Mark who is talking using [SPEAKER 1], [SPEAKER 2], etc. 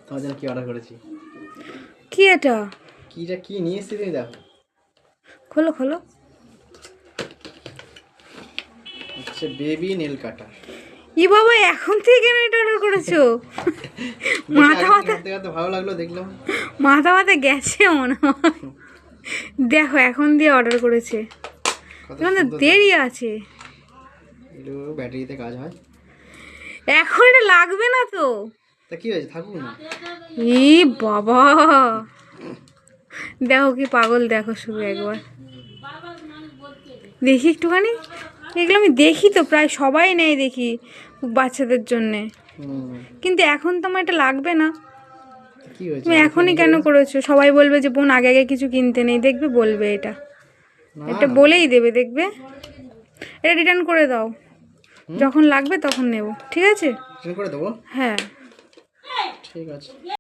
[SPEAKER 1] তোমার জন্য কি অর্ডার করেছি।
[SPEAKER 2] কি এটা?
[SPEAKER 1] কি নিয়ে এসেছি তুমি দেখো।
[SPEAKER 2] খোলো খোলো।
[SPEAKER 1] হচ্ছে বেবি নেল কাটার।
[SPEAKER 2] ই বাবা, এখন থেকে কেন এটা অর্ডার করেছো? মাথা মাথা
[SPEAKER 1] ভালো লাগলো দেখলাম।
[SPEAKER 2] মাথা মাথা গেছে মনে হয়। দেখো এখন দিয়ে অর্ডার করেছে, এখন তো দেরি আছে।
[SPEAKER 1] ব্যাটারিতে কাজ হয়।
[SPEAKER 2] এখন এটা লাগবে না তো।
[SPEAKER 1] তা কি হয়েছে, থাকুক না।
[SPEAKER 2] ই বাবা, দেখো কি পাগল, দেখো শুধু একবার দেখি একটুখানি। এগুলো আমি দেখি তো, প্রায় সবাই নেয় দেখি বাচ্চাদের জন্যে, কিন্তু এখন তো আমার এটা লাগবে না।
[SPEAKER 1] কি হয়েছে
[SPEAKER 2] তুমি এখনই কেন করেছো? সবাই বলবে যে বোন আগে আগে কিছু কিনতে নেই, দেখবে বলবে এটা, এটা বলেই দেবে, দেখবে। এটা রিটার্ন করে দাও, যখন লাগবে তখন নেব, ঠিক আছে?
[SPEAKER 1] রিটার্ন করে দেবো।
[SPEAKER 2] হ্যাঁ
[SPEAKER 1] ঠিক আছে।